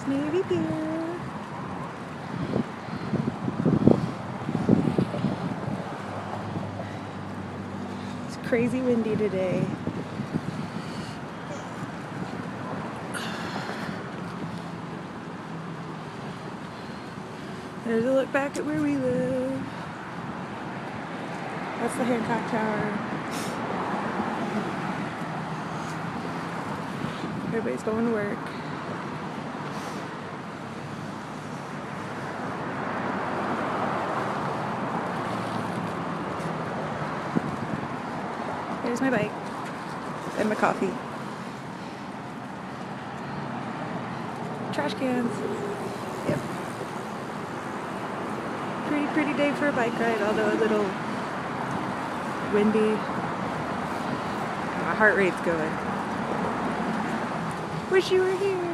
Navy Pier. It's crazy windy today. There's a look back at where we live. That's the Hancock Tower. Everybody's going to work. There's my bike and my coffee. Trash cans. Yep. Pretty day for a bike ride, although a little windy. My heart rate's going. Wish you were here.